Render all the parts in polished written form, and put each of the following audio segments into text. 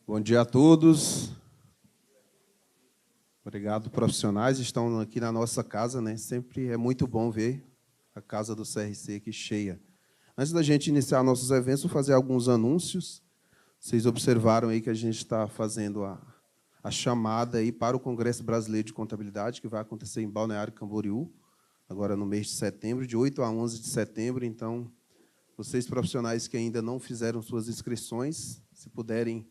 Bom dia a todos. Obrigado, profissionais. Estão aqui na nossa casa, né? Sempre é muito bom ver a casa do CRC aqui cheia. Antes da gente iniciar nossos eventos, vou fazer alguns anúncios. Vocês observaram aí que a gente está fazendo a chamada aí para o Congresso Brasileiro de Contabilidade, que vai acontecer em Balneário Camboriú, agora no mês de setembro, de 8 a 11 de setembro. Então, vocês profissionais que ainda não fizeram suas inscrições, se puderem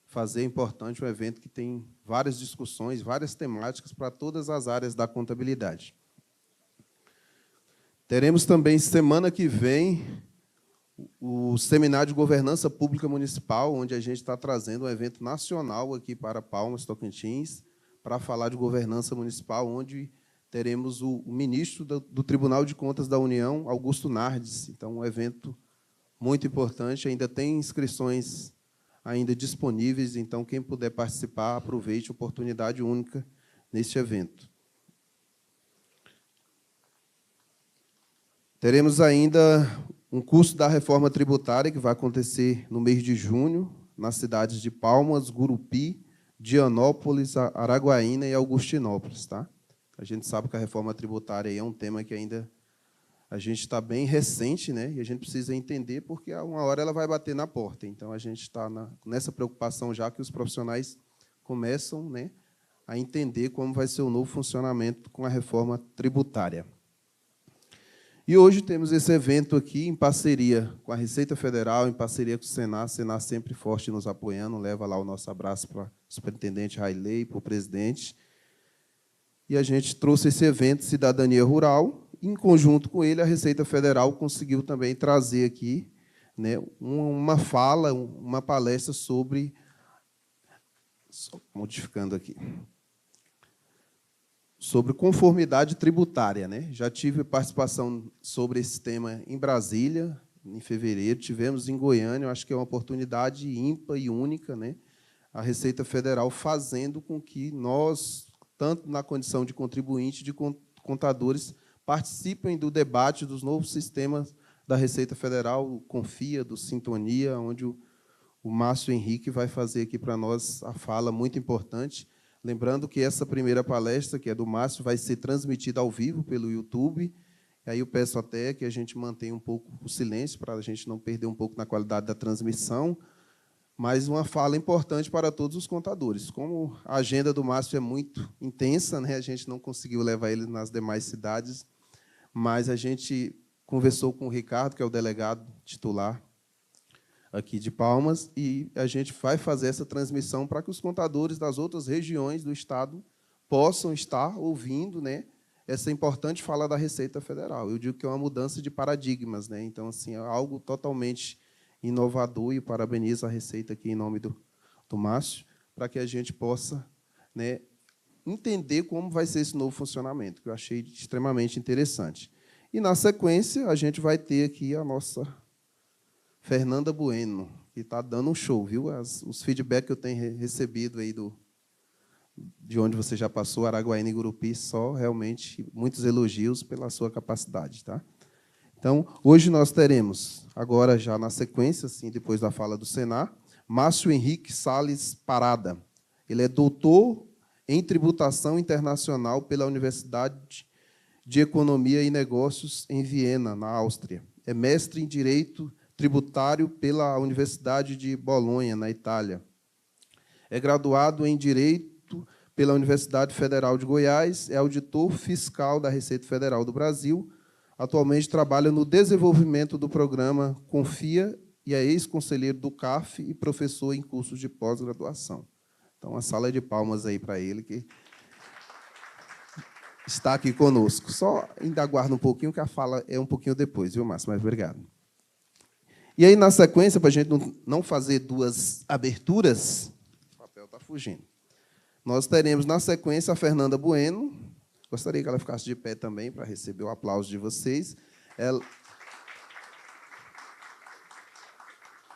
fazer, é importante, um evento que tem várias discussões, várias temáticas para todas as áreas da contabilidade. Teremos também, semana que vem, o Seminário de Governança Pública Municipal, onde a gente está trazendo um evento nacional aqui para Palmas, Tocantins, para falar de governança municipal, onde teremos o ministro do Tribunal de Contas da União, Augusto Nardes. Então, um evento muito importante, ainda tem inscrições ainda disponíveis, então, quem puder participar, aproveite a oportunidade única neste evento. Teremos ainda um curso da reforma tributária, que vai acontecer no mês de junho, nas cidades de Palmas, Gurupi, Dianópolis, Araguaína e Augustinópolis. Tá? A gente sabe que a reforma tributária é um tema que ainda a gente está bem recente, né? E a gente precisa entender, porque uma hora ela vai bater na porta. Então, a gente está nessa preocupação já que os profissionais começam, né, a entender como vai ser o novo funcionamento com a reforma tributária. E hoje temos esse evento aqui em parceria com a Receita Federal, em parceria com o Senar. O Senar sempre forte nos apoiando, leva lá o nosso abraço para o superintendente Railei, para o presidente. E a gente trouxe esse evento Cidadania Rural. Em conjunto com ele, a Receita Federal conseguiu também trazer aqui, né, uma fala, uma palestra sobre... Só modificando aqui. Sobre conformidade tributária, né? Já tive participação sobre esse tema em Brasília, em fevereiro, tivemos em Goiânia, eu acho que é uma oportunidade ímpar e única, né? A Receita Federal fazendo com que nós, tanto na condição de contribuinte, de contadores, participem do debate dos novos sistemas da Receita Federal, o Confia, do Sintonia, onde o Márcio Henrique vai fazer aqui para nós a fala muito importante. Lembrando que essa primeira palestra, que é do Márcio, vai ser transmitida ao vivo pelo YouTube. E aí eu peço até que a gente mantenha um pouco o silêncio, para a gente não perder um pouco na qualidade da transmissão, mas uma fala importante para todos os contadores. Como a agenda do Márcio é muito intensa, né, a gente não conseguiu levar ele nas demais cidades, mas a gente conversou com o Ricardo, que é o delegado titular aqui de Palmas, e a gente vai fazer essa transmissão para que os contadores das outras regiões do Estado possam estar ouvindo, né, essa importante fala da Receita Federal. Eu digo que é uma mudança de paradigmas, né? Então, assim, é algo totalmente inovador, e parabenizo a Receita aqui em nome do Márcio, para que a gente possa, né, entender como vai ser esse novo funcionamento, que eu achei extremamente interessante. E, na sequência, a gente vai ter aqui a nossa Fernanda Bueno, que está dando um show, viu? Os feedbacks que eu tenho recebido aí de onde você já passou, Araguaína e Gurupi, só realmente muitos elogios pela sua capacidade. Tá? Então, hoje nós teremos, agora já na sequência, assim, depois da fala do Senar, Márcio Henrique Salles Parada. Ele é doutor em Tributação Internacional pela Universidade de Economia e Negócios em Viena, na Áustria. É mestre em Direito Tributário pela Universidade de Bolonha, na Itália. É graduado em Direito pela Universidade Federal de Goiás, é auditor fiscal da Receita Federal do Brasil, atualmente trabalha no desenvolvimento do programa Confia e é ex-conselheiro do CAF e professor em cursos de pós-graduação. Então, uma salva de palmas aí para ele, que está aqui conosco. Só ainda aguarda um pouquinho, que a fala é um pouquinho depois, viu, Márcio? Mas obrigado. E aí, na sequência, para a gente não fazer duas aberturas, o papel está fugindo, nós teremos, na sequência, a Fernanda Bueno. Gostaria que ela ficasse de pé também, para receber o aplauso de vocês.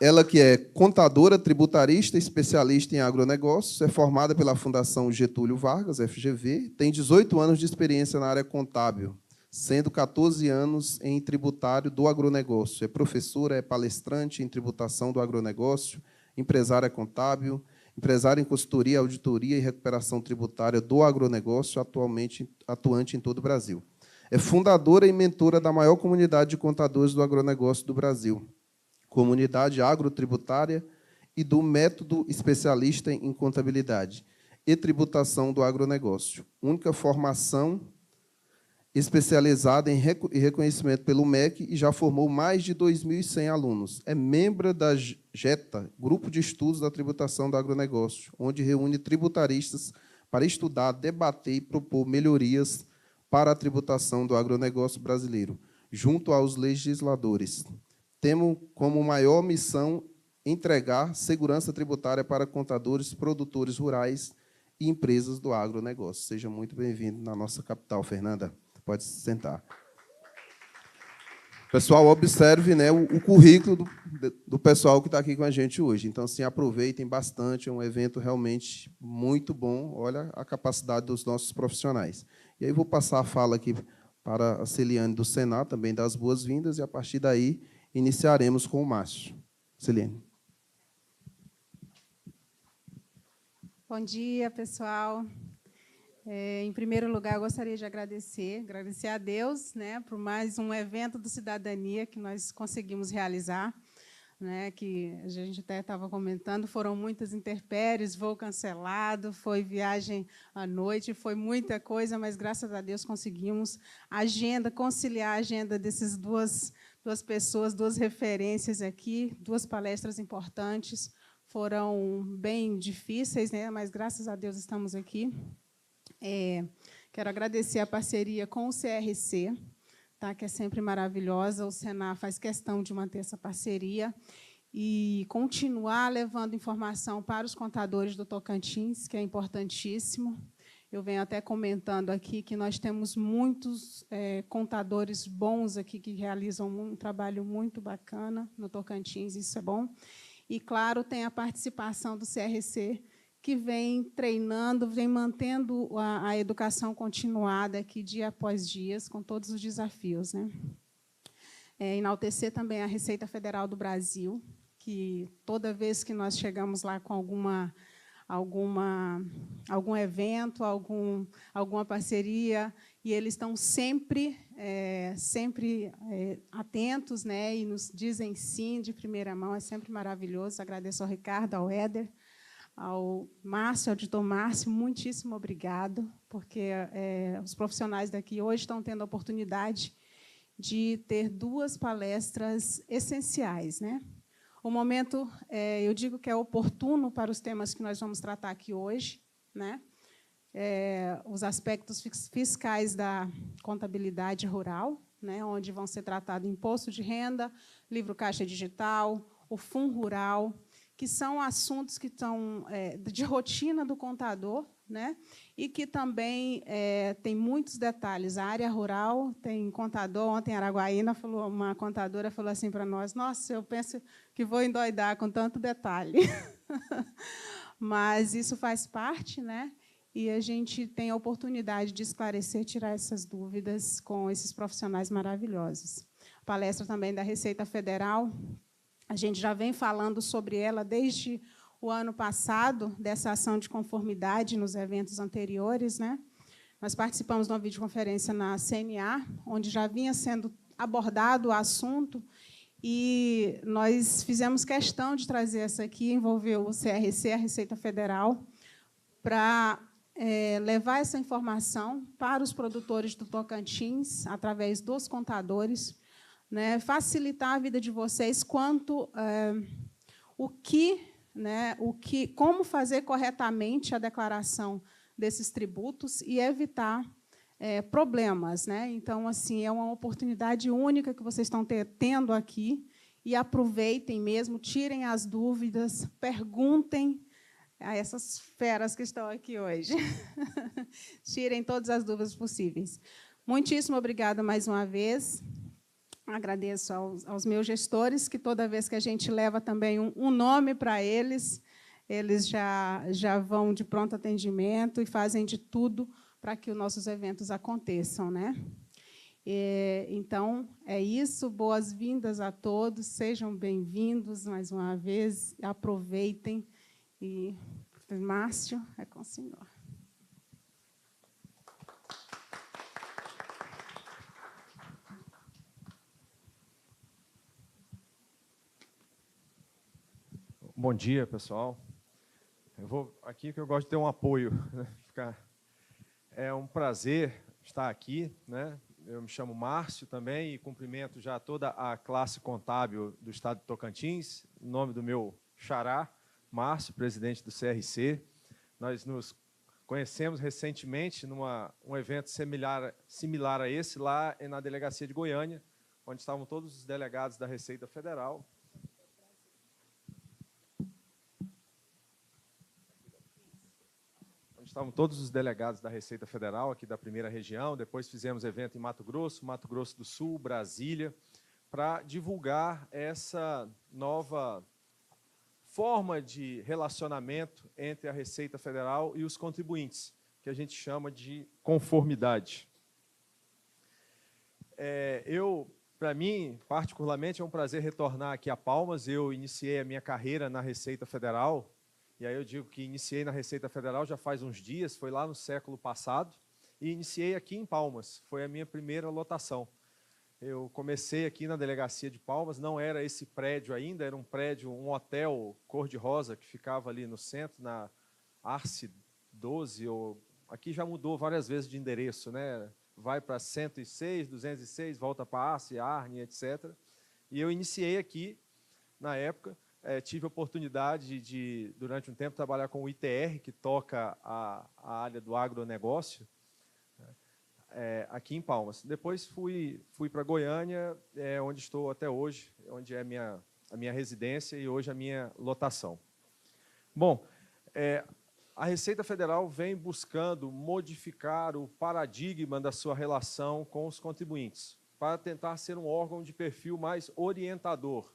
Ela que é contadora, tributarista, especialista em agronegócios, é formada pela Fundação Getúlio Vargas, FGV, tem 18 anos de experiência na área contábil, sendo 14 anos em tributário do agronegócio. É professora, é palestrante em tributação do agronegócio, empresária contábil, empresária em consultoria, auditoria e recuperação tributária do agronegócio, atualmente atuante em todo o Brasil. É fundadora e mentora da maior comunidade de contadores do agronegócio do Brasil, Comunidade Agrotributária, e do Método Especialista em Contabilidade e Tributação do Agronegócio, única formação especializada em reconhecimento pelo MEC e já formou mais de 2.100 alunos. É membro da JETA, Grupo de Estudos da Tributação do Agronegócio, onde reúne tributaristas para estudar, debater e propor melhorias para a tributação do agronegócio brasileiro, junto aos legisladores. Temos como maior missão entregar segurança tributária para contadores, produtores rurais e empresas do agronegócio. Seja muito bem-vindo na nossa capital, Fernanda. Pode se sentar. Pessoal, observe, né, o currículo do pessoal que está aqui com a gente hoje. Então, assim, aproveitem bastante, é um evento realmente muito bom. Olha a capacidade dos nossos profissionais. E aí vou passar a fala aqui para a Celiane do Senar, também dar as boas-vindas, e, a partir daí, iniciaremos com o Márcio. Celiane. Bom dia, pessoal. Em primeiro lugar, eu gostaria de agradecer a Deus, né, por mais um evento do Cidadania que nós conseguimos realizar, né, que a gente até estava comentando, foram muitas intempéries, voo cancelado, foi viagem à noite, foi muita coisa, mas, graças a Deus, conseguimos conciliar a agenda dessas duas pessoas, duas referências aqui, duas palestras importantes. Foram bem difíceis, né, mas, graças a Deus, estamos aqui. Quero agradecer a parceria com o CRC, tá, que é sempre maravilhosa. O Senar faz questão de manter essa parceria e continuar levando informação para os contadores do Tocantins, que é importantíssimo. Eu venho até comentando aqui que nós temos muitos contadores bons aqui que realizam um trabalho muito bacana no Tocantins, isso é bom. E, claro, tem a participação do CRC, que vem treinando, vem mantendo a educação continuada aqui dia após dia, com todos os desafios, né? Enaltecer também a Receita Federal do Brasil, que toda vez que nós chegamos lá com algum evento, alguma parceria, e eles estão sempre atentos, né, e nos dizem sim de primeira mão, é sempre maravilhoso. Agradeço ao Ricardo, ao Éder, ao Márcio, ao auditor Márcio, muitíssimo obrigado, porque os profissionais daqui hoje estão tendo a oportunidade de ter duas palestras essenciais, né? O momento, eu digo que é oportuno para os temas que nós vamos tratar aqui hoje, né? Os aspectos fiscais da contabilidade rural, né? Onde vão ser tratados imposto de renda, livro caixa digital, o Fundo Rural, que são assuntos que estão de rotina do contador, né? E que também tem muitos detalhes. A área rural tem contador. Ontem, em Araguaína, uma contadora falou assim para nós: nossa, eu penso que vou endoidar com tanto detalhe. Mas isso faz parte, né? E a gente tem a oportunidade de esclarecer, tirar essas dúvidas com esses profissionais maravilhosos. A palestra também da Receita Federal, a gente já vem falando sobre ela desde o ano passado, dessa ação de conformidade nos eventos anteriores, né? Nós participamos de uma videoconferência na CNA, onde já vinha sendo abordado o assunto, e nós fizemos questão de trazer essa aqui, envolveu o CRC, a Receita Federal, para levar essa informação para os produtores do Tocantins, através dos contadores, né, facilitar a vida de vocês quanto como fazer corretamente a declaração desses tributos e evitar problemas, né? Então, assim, é uma oportunidade única que vocês estão tendo aqui, e aproveitem mesmo, tirem as dúvidas, perguntem a essas feras que estão aqui hoje. Tirem todas as dúvidas possíveis. Muitíssimo obrigada mais uma vez. Agradeço aos meus gestores, que toda vez que a gente leva também um nome para eles, eles já vão de pronto atendimento e fazem de tudo para que os nossos eventos aconteçam, né? Então, é isso. Boas-vindas a todos, sejam bem-vindos mais uma vez, aproveitem e Márcio, é com o senhor. Bom dia, pessoal. Eu vou aqui que eu gosto de ter um apoio. É um prazer estar aqui, né? Eu me chamo Márcio também e cumprimento já toda a classe contábil do Estado de Tocantins, em nome do meu xará, Márcio, presidente do CRC. Nós nos conhecemos recentemente num evento similar a esse, lá na delegacia de Goiânia, onde estavam todos os delegados da Receita Federal. Estavam todos os delegados da Receita Federal, aqui da primeira região. Depois fizemos evento em Mato Grosso do Sul, Brasília, para divulgar essa nova forma de relacionamento entre a Receita Federal e os contribuintes, que a gente chama de conformidade. Para mim, particularmente, é um prazer retornar aqui a Palmas. Eu iniciei a minha carreira na Receita Federal. E aí eu digo que iniciei na Receita Federal já faz uns dias, foi lá no século passado, e iniciei aqui em Palmas, foi a minha primeira lotação. Eu comecei aqui na delegacia de Palmas, não era esse prédio ainda, era um prédio, um hotel cor-de-rosa, que ficava ali no centro, na Arce 12, aqui já mudou várias vezes de endereço, né? Vai para 106, 206, volta para Arce, Arne, etc. E eu iniciei aqui, na época. Tive a oportunidade de, durante um tempo, trabalhar com o ITR, que toca a área do agronegócio, aqui em Palmas. Depois fui para Goiânia, onde estou até hoje, onde é a minha residência e hoje a minha lotação. Bom, a Receita Federal vem buscando modificar o paradigma da sua relação com os contribuintes, para tentar ser um órgão de perfil mais orientador,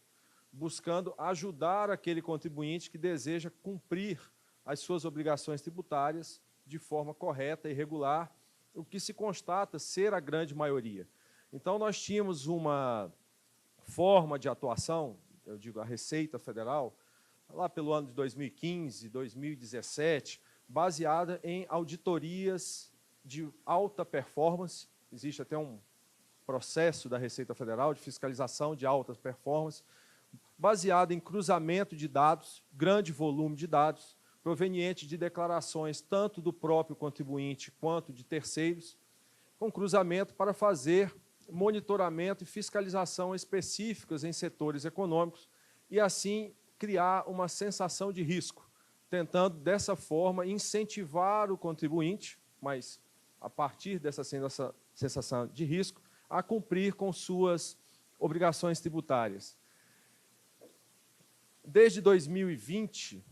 buscando ajudar aquele contribuinte que deseja cumprir as suas obrigações tributárias de forma correta e regular, o que se constata ser a grande maioria. Então, nós tínhamos uma forma de atuação, eu digo a Receita Federal, lá pelo ano de 2015, 2017, baseada em auditorias de alta performance. Existe até um processo da Receita Federal de fiscalização de alta performance, baseado em cruzamento de dados, grande volume de dados, proveniente de declarações tanto do próprio contribuinte quanto de terceiros, com cruzamento para fazer monitoramento e fiscalização específicas em setores econômicos e, assim, criar uma sensação de risco, tentando, dessa forma, incentivar o contribuinte, mas, a partir dessa sensação de risco, a cumprir com suas obrigações tributárias. Desde 2020,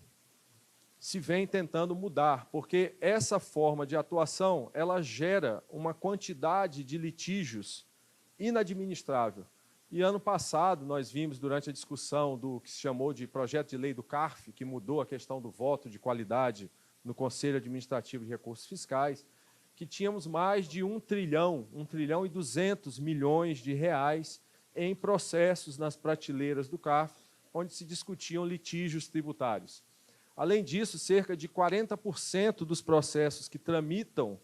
se vem tentando mudar, porque essa forma de atuação ela gera uma quantidade de litígios inadministrável. E ano passado, nós vimos, durante a discussão do que se chamou de projeto de lei do CARF, que mudou a questão do voto de qualidade no Conselho Administrativo de Recursos Fiscais, que tínhamos mais de 1 trilhão e 200 milhões de reais em processos nas prateleiras do CARF, onde se discutiam litígios tributários. Além disso, cerca de 40% dos processos que tramitam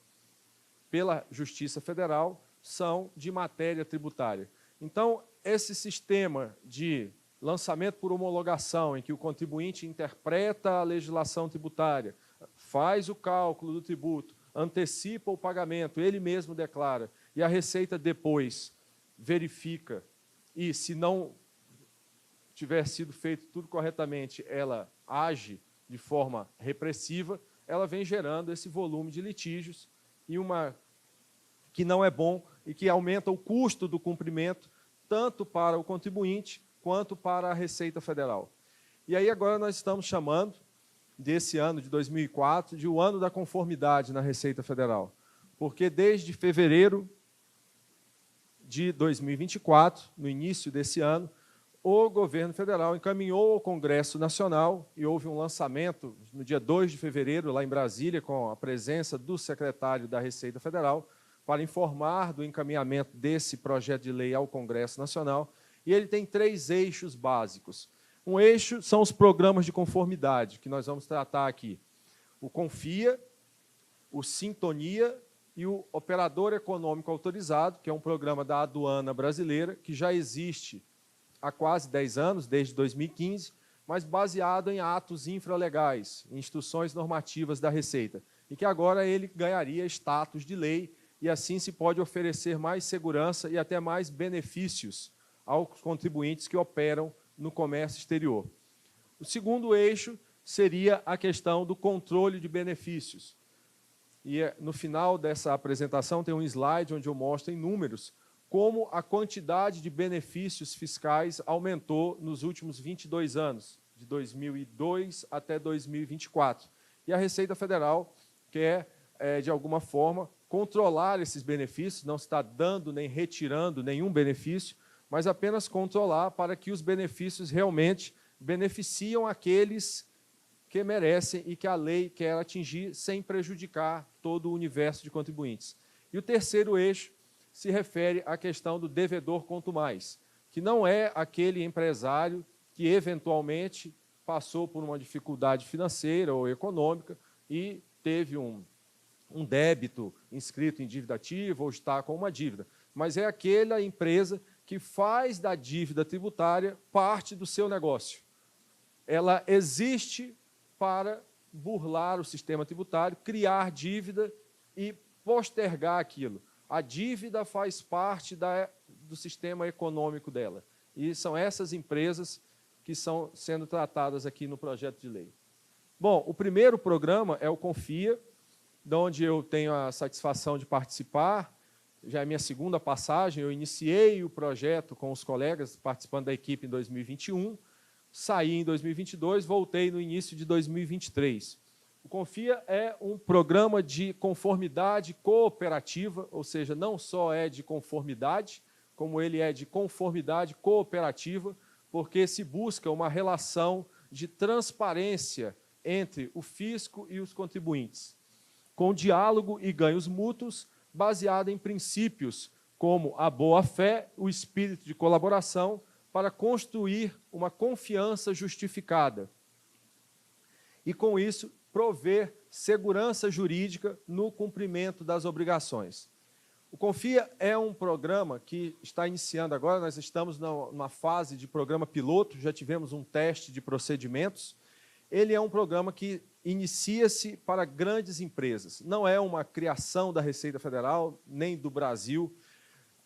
pela Justiça Federal são de matéria tributária. Então, esse sistema de lançamento por homologação, em que o contribuinte interpreta a legislação tributária, faz o cálculo do tributo, antecipa o pagamento, ele mesmo declara, e a Receita depois verifica, e se não tiver sido feito tudo corretamente, ela age de forma repressiva, ela vem gerando esse volume de litígios, e que não é bom e que aumenta o custo do cumprimento, tanto para o contribuinte quanto para a Receita Federal. E aí agora nós estamos chamando desse ano de 2004 de o ano da conformidade na Receita Federal, porque desde fevereiro de 2024, no início desse ano, o governo federal encaminhou ao Congresso Nacional e houve um lançamento no dia 2 de fevereiro, lá em Brasília, com a presença do secretário da Receita Federal, para informar do encaminhamento desse projeto de lei ao Congresso Nacional, e ele tem 3 eixos básicos. Um eixo são os programas de conformidade, que nós vamos tratar aqui. o Confia, o Sintonia e o Operador Econômico Autorizado, que é um programa da aduana brasileira, que já existe há quase 10 anos, desde 2015, mas baseado em atos infralegais, em instruções normativas da Receita, e que agora ele ganharia status de lei, e assim se pode oferecer mais segurança e até mais benefícios aos contribuintes que operam no comércio exterior. O segundo eixo seria a questão do controle de benefícios. E no final dessa apresentação tem um slide onde eu mostro em números como a quantidade de benefícios fiscais aumentou nos últimos 22 anos, de 2002 até 2024. E a Receita Federal quer, de alguma forma, controlar esses benefícios, não está dando nem retirando nenhum benefício, mas apenas controlar para que os benefícios realmente beneficiam aqueles que merecem e que a lei quer atingir sem prejudicar todo o universo de contribuintes. E o terceiro eixo se refere à questão do devedor quanto mais, que não é aquele empresário que eventualmente passou por uma dificuldade financeira ou econômica e teve um débito inscrito em dívida ativa ou está com uma dívida, mas é aquela empresa que faz da dívida tributária parte do seu negócio. Ela existe para burlar o sistema tributário, criar dívida e postergar aquilo. A dívida faz parte do sistema econômico dela. E são essas empresas que estão sendo tratadas aqui no projeto de lei. Bom, o primeiro programa é o Confia, de onde eu tenho a satisfação de participar. Já é minha segunda passagem, eu iniciei o projeto com os colegas, participando da equipe em 2021, saí em 2022, voltei no início de 2023. O Confia é um programa de conformidade cooperativa, ou seja, não só é de conformidade, como ele é de conformidade cooperativa, porque se busca uma relação de transparência entre o fisco e os contribuintes, com diálogo e ganhos mútuos, baseado em princípios como a boa-fé, o espírito de colaboração, para construir uma confiança justificada. E, com isso, prover segurança jurídica no cumprimento das obrigações. O Confia é um programa que está iniciando agora, nós estamos numa fase de programa piloto, já tivemos um teste de procedimentos. Ele é um programa que inicia-se para grandes empresas. Não é uma criação da Receita Federal, nem do Brasil.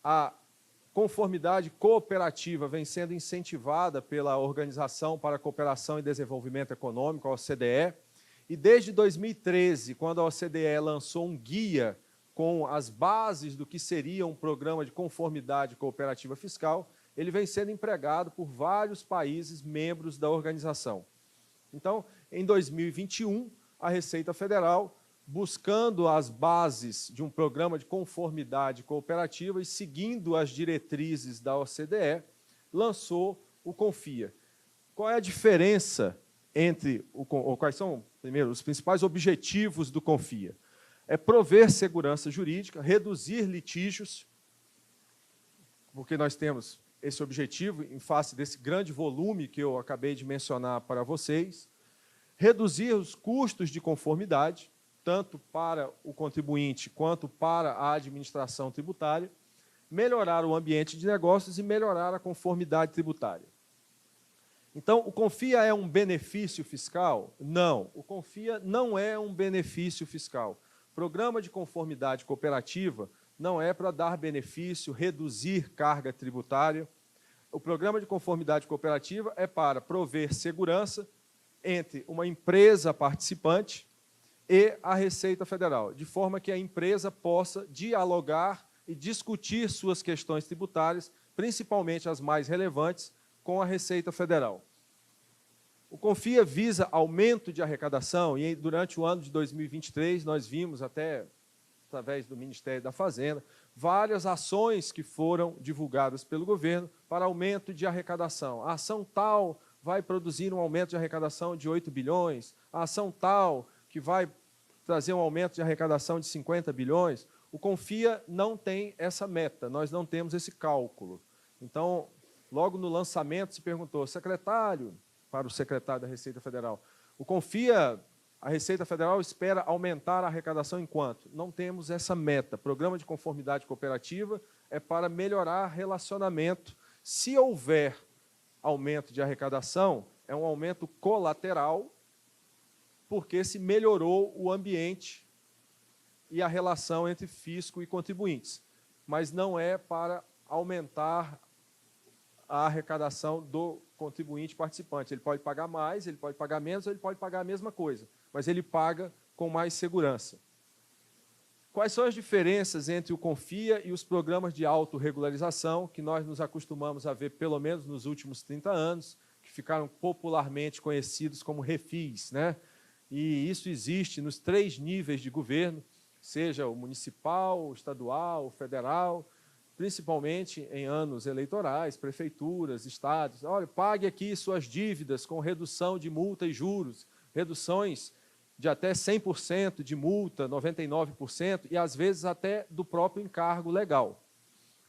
A conformidade cooperativa vem sendo incentivada pela Organização para a Cooperação e Desenvolvimento Econômico, a OCDE, e desde 2013, quando a OCDE lançou um guia com as bases do que seria um programa de conformidade cooperativa fiscal, ele vem sendo empregado por vários países membros da organização. Então, em 2021, a Receita Federal, buscando as bases de um programa de conformidade cooperativa e seguindo as diretrizes da OCDE, lançou o Confia. Qual é a diferença entre quais são, primeiro, os principais objetivos do Confia? É prover segurança jurídica, reduzir litígios, porque nós temos esse objetivo em face desse grande volume que eu acabei de mencionar para vocês, reduzir os custos de conformidade, tanto para o contribuinte quanto para a administração tributária, melhorar o ambiente de negócios e melhorar a conformidade tributária. Então, o Confia é um benefício fiscal? Não, o Confia não é um benefício fiscal. Programa de conformidade cooperativa não é para dar benefício, reduzir carga tributária. O programa de conformidade cooperativa é para prover segurança entre uma empresa participante e a Receita Federal, de forma que a empresa possa dialogar e discutir suas questões tributárias, principalmente as mais relevantes, com a Receita Federal. O Confia visa aumento de arrecadação e, durante o ano de 2023, nós vimos, até através do Ministério da Fazenda, várias ações que foram divulgadas pelo governo para aumento de arrecadação. A ação tal vai produzir um aumento de arrecadação de 8 bilhões, a ação tal que vai trazer um aumento de arrecadação de 50 bilhões. O Confia não tem essa meta, nós não temos esse cálculo. Então, logo no lançamento se perguntou, secretário, para o secretário da Receita Federal, o Confia A Receita Federal espera aumentar a arrecadação enquanto? Não temos essa meta. Programa de conformidade cooperativa é para melhorar relacionamento. Se houver aumento de arrecadação, é um aumento colateral, porque se melhorou o ambiente e a relação entre fisco e contribuintes. Mas não é para aumentar a arrecadação do contribuinte participante. Ele pode pagar mais, ele pode pagar menos, ou ele pode pagar a mesma coisa, mas ele paga com mais segurança. Quais são as diferenças entre o Confia e os programas de autorregularização, que nós nos acostumamos a ver pelo menos nos últimos 30 anos, que ficaram popularmente conhecidos como refis, né? E isso existe nos 3 níveis de governo, seja o municipal, o estadual, o federal, principalmente em anos eleitorais, prefeituras, estados. Olha, pague aqui suas dívidas com redução de multa e juros, reduções de até 100% de multa, 99%, e às vezes até do próprio encargo legal.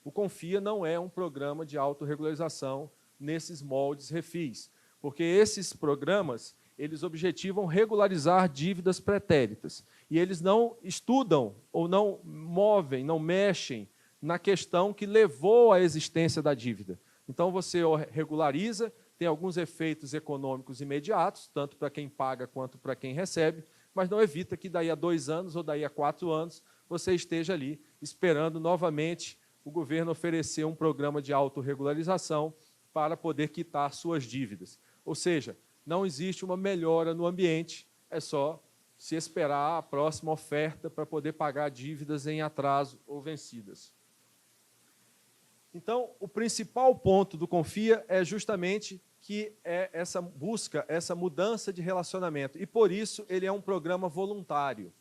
O Confia não é um programa de autorregularização nesses moldes refis, porque esses programas, eles objetivam regularizar dívidas pretéritas, e eles não estudam ou não movem, não mexem na questão que levou à existência da dívida. Então, você regulariza, tem alguns efeitos econômicos imediatos, tanto para quem paga quanto para quem recebe, mas não evita que daí a 2 anos ou daí a 4 anos você esteja ali esperando novamente o governo oferecer um programa de autorregularização para poder quitar suas dívidas. Ou seja, não existe uma melhora no ambiente, é só se esperar a próxima oferta para poder pagar dívidas em atraso ou vencidas. Então, o principal ponto do Confia é justamente que é essa busca, essa mudança de relacionamento. E, por isso, ele é um programa voluntário.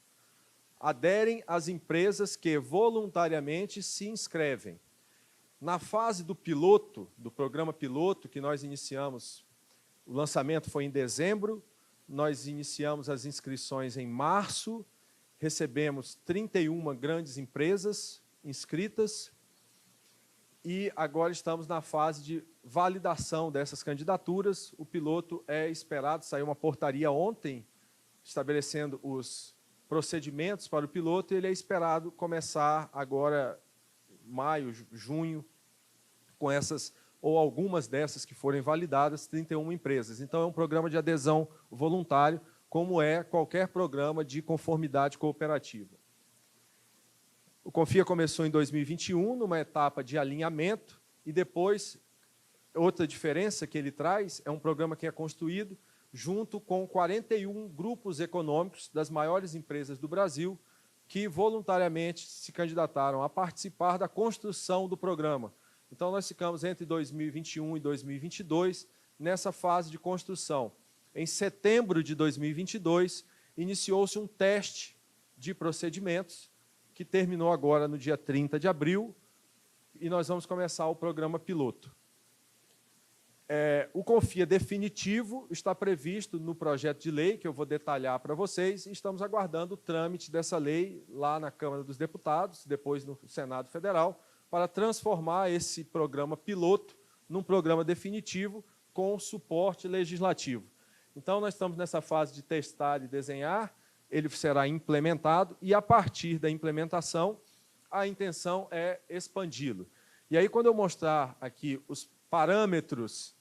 Aderem as empresas que voluntariamente se inscrevem. Na fase do piloto, do programa piloto, que nós iniciamos, o lançamento foi em dezembro, nós iniciamos as inscrições em março, recebemos 31 grandes empresas inscritas, e agora estamos na fase de validação dessas candidaturas. O piloto é esperado, saiu uma portaria ontem, estabelecendo os procedimentos para o piloto, e ele é esperado começar agora, maio, junho, com essas, ou algumas dessas que forem validadas, 31 empresas. Então, é um programa de adesão voluntário, como é qualquer programa de conformidade cooperativa. O Confia começou em 2021, numa etapa de alinhamento, e depois, outra diferença que ele traz, é um programa que é construído junto com 41 grupos econômicos das maiores empresas do Brasil, que voluntariamente se candidataram a participar da construção do programa. Então, nós ficamos entre 2021 e 2022 nessa fase de construção. Em setembro de 2022, iniciou-se um teste de procedimentos, que terminou agora no dia 30 de abril, e nós vamos começar o programa piloto. O Confia definitivo está previsto no projeto de lei, que eu vou detalhar para vocês, e estamos aguardando o trâmite dessa lei lá na Câmara dos Deputados, depois no Senado Federal, para transformar esse programa piloto num programa definitivo com suporte legislativo. Então, nós estamos nessa fase de testar e desenhar, ele será implementado, e a partir da implementação, a intenção é expandi-lo. E aí, quando eu mostrar aqui os parâmetros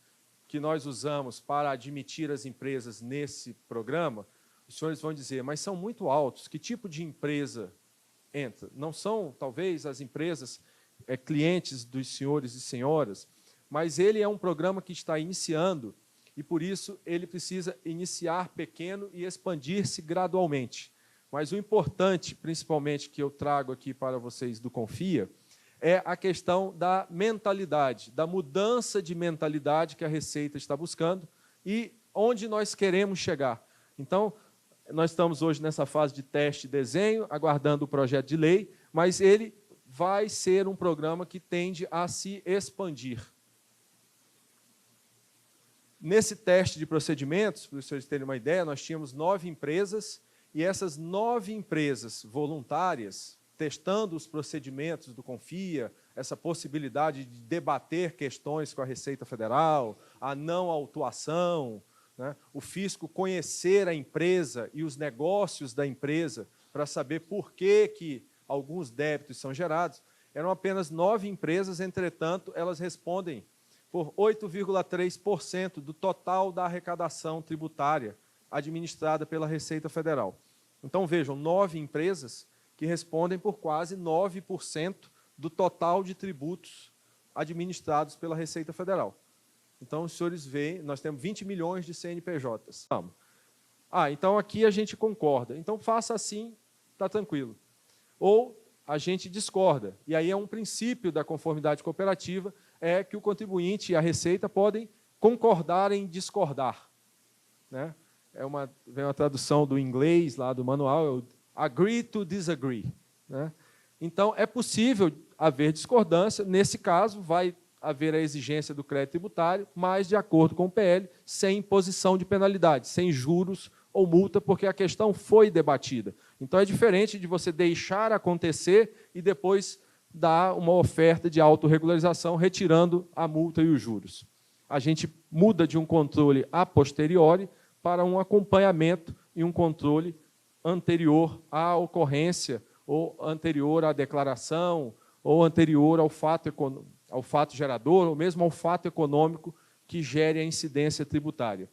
que nós usamos para admitir as empresas nesse programa, os senhores vão dizer, mas são muito altos, que tipo de empresa entra? Não são, talvez, as empresas clientes dos senhores e senhoras, mas ele é um programa que está iniciando, e, por isso, ele precisa iniciar pequeno e expandir-se gradualmente. Mas o importante, principalmente, que eu trago aqui para vocês do Confia, é a questão da mentalidade, da mudança de mentalidade que a Receita está buscando e onde nós queremos chegar. Então, nós estamos hoje nessa fase de teste e desenho, aguardando o projeto de lei, mas ele vai ser um programa que tende a se expandir. Nesse teste de procedimentos, para os senhores terem uma ideia, nós tínhamos 9 empresas, e essas 9 empresas voluntárias, testando os procedimentos do Confia, essa possibilidade de debater questões com a Receita Federal, a não autuação, né? O fisco conhecer a empresa e os negócios da empresa para saber por que alguns débitos são gerados. Eram apenas 9 empresas, entretanto, elas respondem por 8,3% do total da arrecadação tributária administrada pela Receita Federal. Então, vejam, 9 empresas que respondem por quase 9% do total de tributos administrados pela Receita Federal. Então, os senhores veem, nós temos 20 milhões de CNPJs. Então aqui a gente concorda. Então, faça assim, está tranquilo. Ou a gente discorda. E aí é um princípio da conformidade cooperativa, é que o contribuinte e a Receita podem concordar em discordar, né? Vem uma tradução do inglês, lá do manual, é o agree to disagree, né? Então, é possível haver discordância. Nesse caso, vai haver a exigência do crédito tributário, mas de acordo com o PL, sem imposição de penalidade, sem juros ou multa, porque a questão foi debatida. Então, é diferente de você deixar acontecer e depois dar uma oferta de autorregularização, retirando a multa e os juros. A gente muda de um controle a posteriori para um acompanhamento e um controle anterior à ocorrência, ou anterior à declaração, ou anterior ao fato gerador, ou mesmo ao fato econômico que gere a incidência tributária.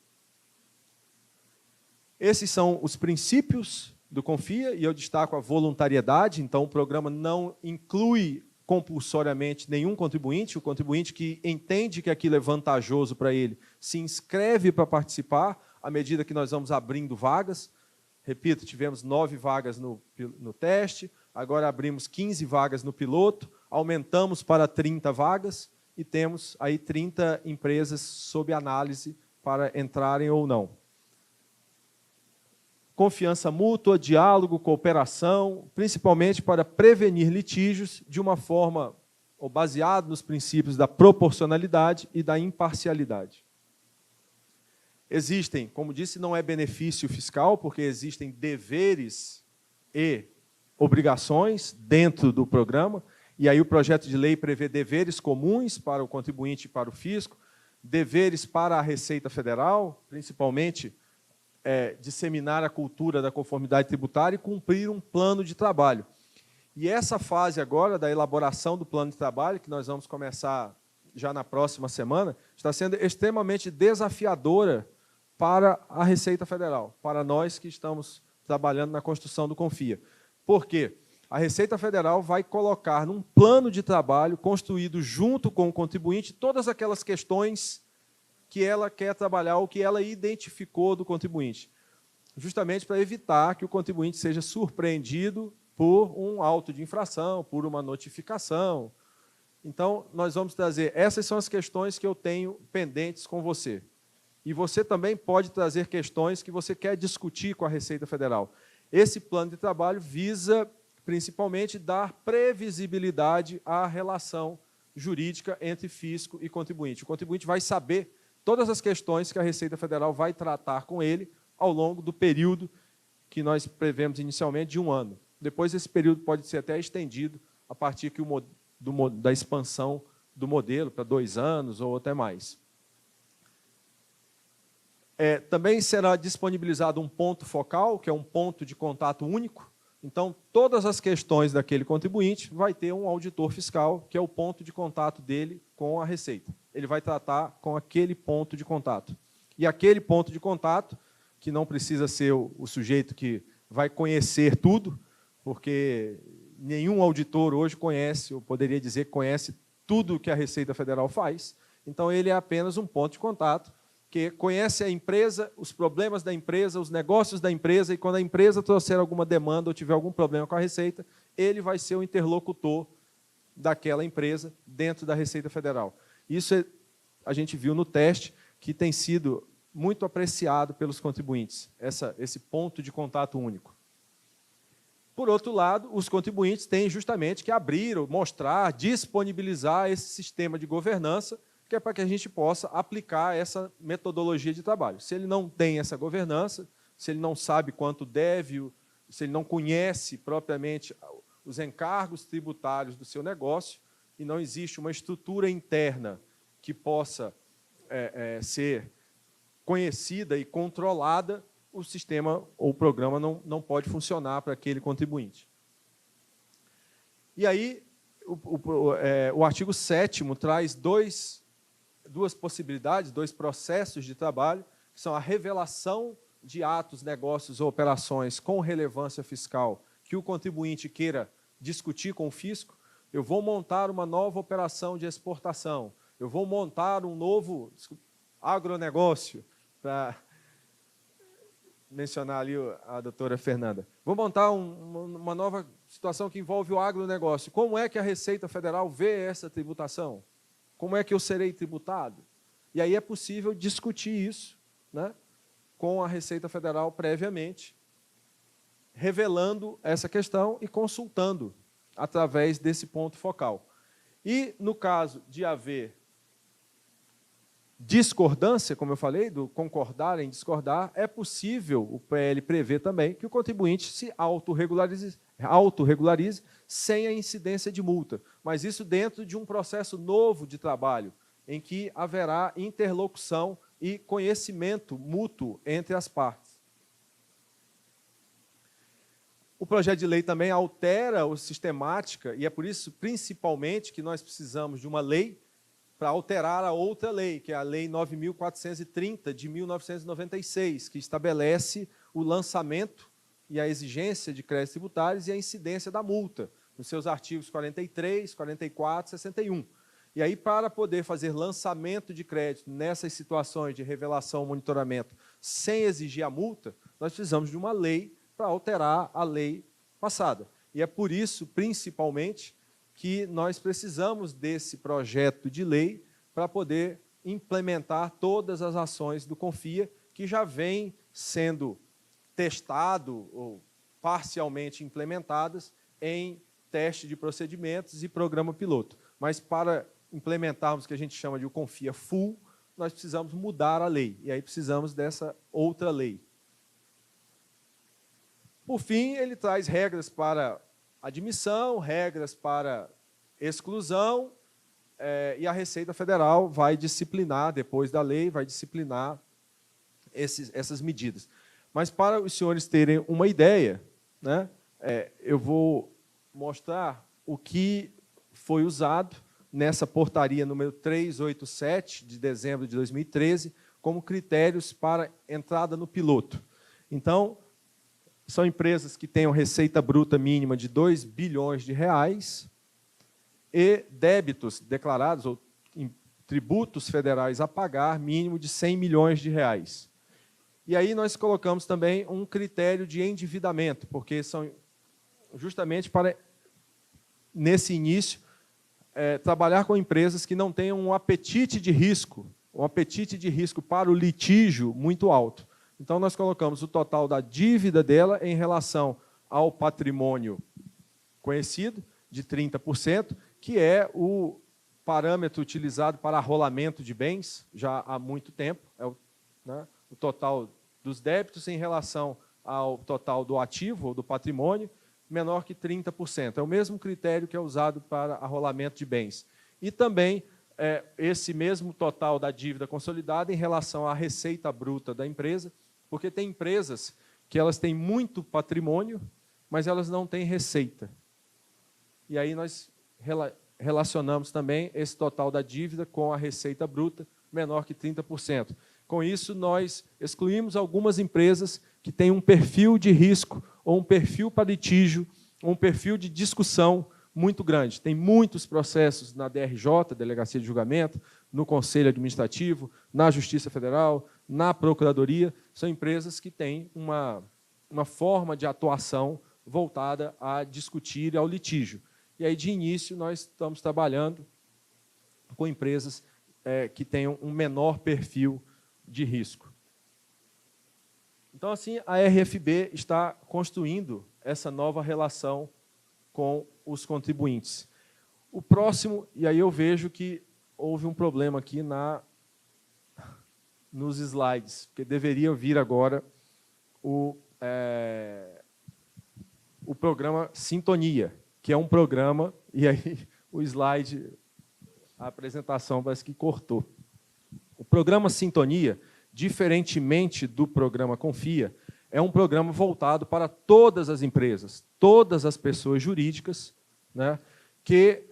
Esses são os princípios do CONFIA, e eu destaco a voluntariedade. Então, o programa não inclui compulsoriamente nenhum contribuinte. O contribuinte que entende que aquilo é vantajoso para ele se inscreve para participar, à medida que nós vamos abrindo vagas. Repito, tivemos 9 vagas no teste, agora abrimos 15 vagas no piloto, aumentamos para 30 vagas e temos aí 30 empresas sob análise para entrarem ou não. Confiança mútua, diálogo, cooperação, principalmente para prevenir litígios de uma forma ou baseado nos princípios da proporcionalidade e da imparcialidade. Existem, como disse, não é benefício fiscal, porque existem deveres e obrigações dentro do programa, e aí o projeto de lei prevê deveres comuns para o contribuinte e para o fisco, deveres para a Receita Federal, principalmente disseminar a cultura da conformidade tributária e cumprir um plano de trabalho. E essa fase agora da elaboração do plano de trabalho, que nós vamos começar já na próxima semana, está sendo extremamente desafiadora para a Receita Federal, para nós que estamos trabalhando na construção do CONFIA. Por quê? A Receita Federal vai colocar num plano de trabalho construído junto com o contribuinte todas aquelas questões que ela quer trabalhar ou que ela identificou do contribuinte, justamente para evitar que o contribuinte seja surpreendido por um auto de infração, por uma notificação. Então, nós vamos trazer, essas são as questões que eu tenho pendentes com você. E você também pode trazer questões que você quer discutir com a Receita Federal. Esse plano de trabalho visa, principalmente, dar previsibilidade à relação jurídica entre fisco e contribuinte. O contribuinte vai saber todas as questões que a Receita Federal vai tratar com ele ao longo do período que nós prevemos inicialmente de 1 ano. Depois, esse período pode ser até estendido a partir da expansão do modelo para 2 anos ou até mais. Também será disponibilizado um ponto focal, que é um ponto de contato único. Então, todas as questões daquele contribuinte vai ter um auditor fiscal, que é o ponto de contato dele com a Receita. Ele vai tratar com aquele ponto de contato. E aquele ponto de contato, que não precisa ser o sujeito que vai conhecer tudo, porque nenhum auditor hoje conhece, ou poderia dizer que conhece tudo que a Receita Federal faz. Então, ele é apenas um ponto de contato, que conhece a empresa, os problemas da empresa, os negócios da empresa, e quando a empresa trouxer alguma demanda ou tiver algum problema com a Receita, ele vai ser o interlocutor daquela empresa dentro da Receita Federal. Isso a gente viu no teste, que tem sido muito apreciado pelos contribuintes, esse ponto de contato único. Por outro lado, os contribuintes têm justamente que abrir, mostrar, disponibilizar esse sistema de governança, que é para que a gente possa aplicar essa metodologia de trabalho. Se ele não tem essa governança, se ele não sabe quanto deve, se ele não conhece propriamente os encargos tributários do seu negócio, e não existe uma estrutura interna que possa ser conhecida e controlada, o sistema ou o programa não pode funcionar para aquele contribuinte. E aí, o artigo 7º traz duas possibilidades, 2 processos de trabalho, que são a revelação de atos, negócios ou operações com relevância fiscal que o contribuinte queira discutir com o fisco. Eu vou montar uma nova operação de exportação, eu vou montar um novo agronegócio, para mencionar ali a doutora Fernanda. Vou montar uma nova situação que envolve o agronegócio. Como é que a Receita Federal vê essa tributação? Como é que eu serei tributado? E aí é possível discutir isso, né, com a Receita Federal previamente, revelando essa questão e consultando através desse ponto focal. E, no caso de haver discordância, como eu falei, do concordar em discordar, é possível, o PL prevê também, que o contribuinte se autorregularize sem a incidência de multa, mas isso dentro de um processo novo de trabalho, em que haverá interlocução e conhecimento mútuo entre as partes. O projeto de lei também altera a sistemática, e é por isso, principalmente, que nós precisamos de uma lei para alterar a outra lei, que é a Lei 9.430, de 1996, que estabelece o lançamento e a exigência de créditos tributários e a incidência da multa, nos seus artigos 43, 44 e 61. E aí, para poder fazer lançamento de crédito nessas situações de revelação e monitoramento sem exigir a multa, nós precisamos de uma lei para alterar a lei passada. E é por isso, principalmente, que nós precisamos desse projeto de lei para poder implementar todas as ações do CONFIA, que já vem sendo testado ou parcialmente implementadas em teste de procedimentos e programa piloto. Mas para implementarmos o que a gente chama de o CONFIA Full, nós precisamos mudar a lei, e aí precisamos dessa outra lei. Por fim, ele traz regras para admissão, regras para exclusão, e a Receita Federal vai disciplinar, depois da lei, vai disciplinar essas medidas. Mas, para os senhores terem uma ideia, né, eu vou mostrar o que foi usado nessa portaria número 387, de dezembro de 2013, como critérios para entrada no piloto. Então, são empresas que tenham receita bruta mínima de 2 bilhões de reais e débitos declarados, ou tributos federais a pagar, mínimo de 100 milhões de reais. E aí nós colocamos também um critério de endividamento, porque são justamente para, nesse início, trabalhar com empresas que não tenham um apetite de risco para o litígio muito alto. Então, nós colocamos o total da dívida dela em relação ao patrimônio conhecido, de 30%, que é o parâmetro utilizado para arrolamento de bens, já há muito tempo, o total dos débitos em relação ao total do ativo ou do patrimônio, menor que 30%. É o mesmo critério que é usado para arrolamento de bens. E também esse mesmo total da dívida consolidada em relação à receita bruta da empresa, porque tem empresas que elas têm muito patrimônio, mas elas não têm receita. E aí nós relacionamos também esse total da dívida com a receita bruta menor que 30%. Com isso, nós excluímos algumas empresas que têm um perfil de risco, ou um perfil para litígio, ou um perfil de discussão muito grande. Tem muitos processos na DRJ, Delegacia de Julgamento, no Conselho Administrativo, na Justiça Federal, na Procuradoria. São empresas que têm uma forma de atuação voltada a discutir ao litígio. E aí, de início, nós estamos trabalhando com empresas que tenham um menor perfil de risco. Então, assim, a RFB está construindo essa nova relação com os contribuintes. O próximo, e aí eu vejo que houve um problema aqui nos slides, porque deveria vir agora o programa Sintonia, que é um programa, e aí o slide, a apresentação parece que cortou. O programa Sintonia diferentemente do programa Confia, é um programa voltado para todas as empresas, todas as pessoas jurídicas, né, que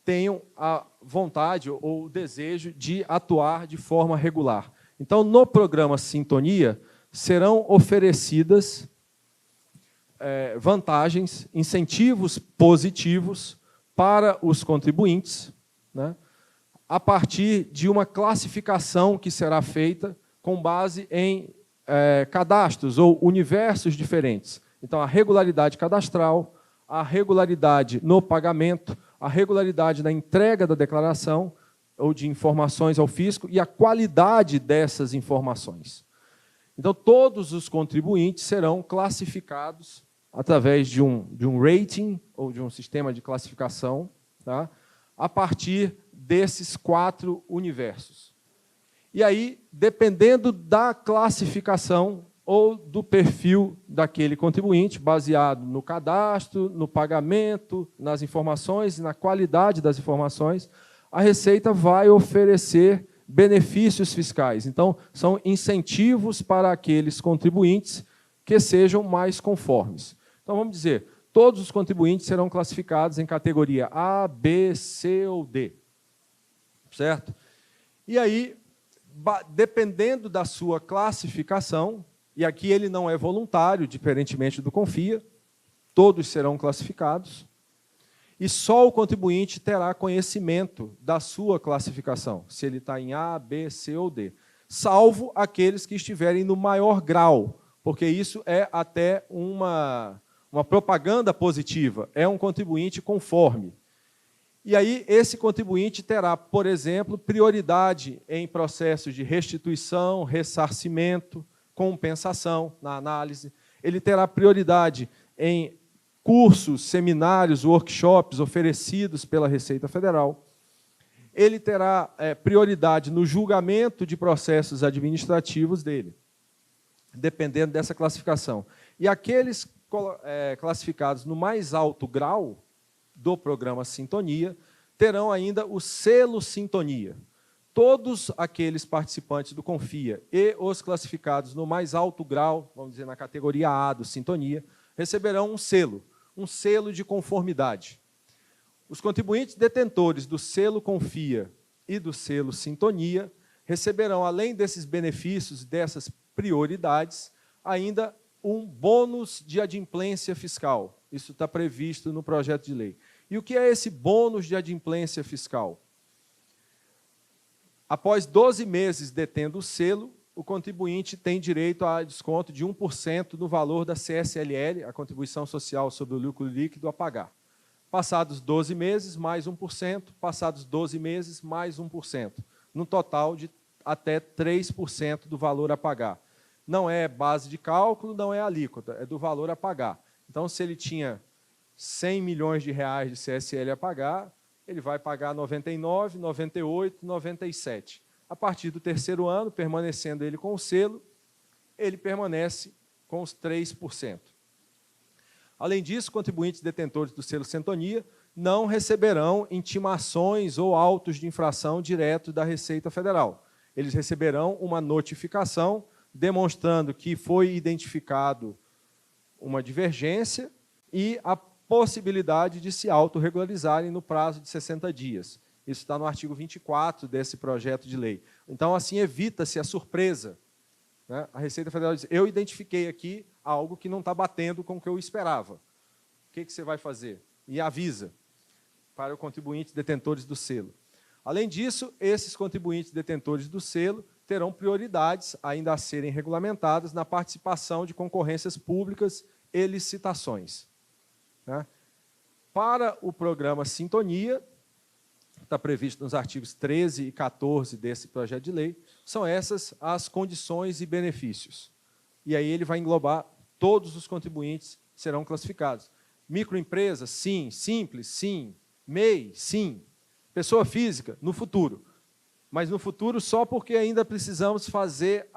tenham a vontade ou o desejo de atuar de forma regular. Então, no programa Sintonia, serão oferecidas vantagens, incentivos positivos para os contribuintes, né, a partir de uma classificação que será feita com base em cadastros ou universos diferentes. Então, a regularidade cadastral, a regularidade no pagamento, a regularidade na entrega da declaração ou de informações ao fisco e a qualidade dessas informações. Então, todos os contribuintes serão classificados através de um rating ou de um sistema de classificação, tá, a partir desses 4 universos. E aí, dependendo da classificação ou do perfil daquele contribuinte, baseado no cadastro, no pagamento, nas informações e na qualidade das informações, a Receita vai oferecer benefícios fiscais. Então, são incentivos para aqueles contribuintes que sejam mais conformes. Então, vamos dizer, todos os contribuintes serão classificados em categoria A, B, C ou D. Certo? E aí, dependendo da sua classificação, e aqui ele não é voluntário, diferentemente do Confia, todos serão classificados, e só o contribuinte terá conhecimento da sua classificação, se ele está em A, B, C ou D, salvo aqueles que estiverem no maior grau, porque isso é até uma propaganda positiva, é um contribuinte conforme. E aí, esse contribuinte terá, por exemplo, prioridade em processos de restituição, ressarcimento, compensação na análise. Ele terá prioridade em cursos, seminários, workshops oferecidos pela Receita Federal. Ele terá prioridade no julgamento de processos administrativos dele, dependendo dessa classificação. E aqueles classificados no mais alto grau do programa Sintonia terão ainda o selo Sintonia. Todos aqueles participantes do Confia e os classificados no mais alto grau, vamos dizer, na categoria A do Sintonia, receberão um selo de conformidade. Os contribuintes detentores do selo Confia e do selo Sintonia receberão, além desses benefícios, dessas prioridades, ainda um bônus de adimplência fiscal. Isso está previsto no projeto de lei. E o que é esse bônus de adimplência fiscal? Após 12 meses detendo o selo, o contribuinte tem direito a desconto de 1% no valor da CSLL, a Contribuição Social sobre o Lucro Líquido, a pagar. Passados 12 meses, mais 1%, passados 12 meses, mais 1%, no total de até 3% do valor a pagar. Não é base de cálculo, não é alíquota, é do valor a pagar. Então, se ele tinha 100 milhões de reais de CSL a pagar, ele vai pagar 99, 98, 97. A partir do 3º ano, permanecendo ele com o selo, ele permanece com os 3%. Além disso, contribuintes detentores do selo Sintonia não receberão intimações ou autos de infração direto da Receita Federal. Eles receberão uma notificação demonstrando que foi identificado uma divergência e a possibilidade de se autorregularizarem no prazo de 60 dias. Isso está no artigo 24 desse projeto de lei. Então, assim, evita-se a surpresa, né? A Receita Federal diz, eu identifiquei aqui algo que não está batendo com o que eu esperava. O que você vai fazer? E avisa para os contribuintes detentores do selo. Além disso, esses contribuintes detentores do selo terão prioridades ainda a serem regulamentadas na participação de concorrências públicas e licitações. Né? Para o programa Sintonia, está previsto nos artigos 13 e 14 desse projeto de lei, são essas as condições e benefícios. E aí ele vai englobar todos os contribuintes serão classificados. Microempresa, sim. Simples, sim. MEI, sim. Pessoa física, no futuro. Mas no futuro só porque ainda precisamos fazer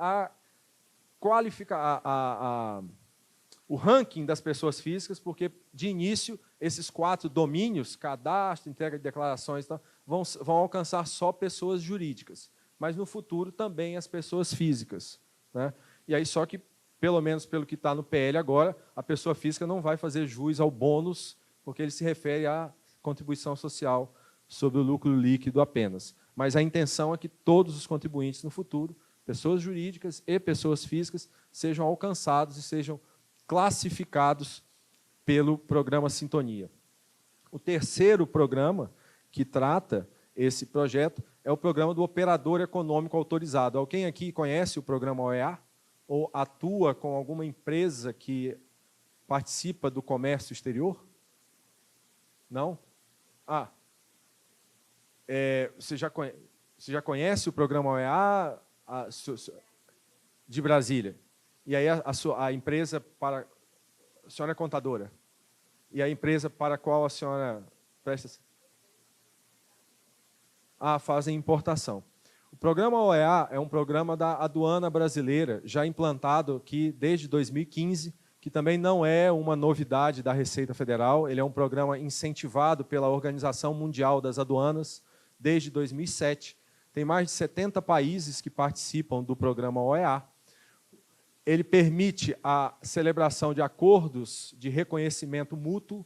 o ranking das pessoas físicas, porque, de início, esses 4 domínios, cadastro, entrega de declarações, vão alcançar só pessoas jurídicas. mas no futuro também as pessoas físicas, né? E aí só que, pelo menos pelo que está no PL agora, a pessoa física não vai fazer jus ao bônus, porque ele se refere à contribuição social sobre o lucro líquido apenas. Mas a intenção é que todos os contribuintes no futuro, pessoas jurídicas e pessoas físicas, sejam alcançados e sejam classificados pelo programa Sintonia. O terceiro programa que trata esse projeto é o programa do Operador Econômico Autorizado. Alguém aqui conhece o programa OEA? Ou atua com alguma empresa que participa do comércio exterior? Não? Você já conhece o programa OEA de Brasília? E aí a empresa para... A senhora é contadora? E a empresa para a qual a senhora presta... fazem importação. O programa OEA é um programa da aduana brasileira, já implantado aqui desde 2015, que também não é uma novidade da Receita Federal, ele é um programa incentivado pela Organização Mundial das Aduanas desde 2007. Tem mais de 70 países que participam do programa OEA. Ele permite a celebração de acordos de reconhecimento mútuo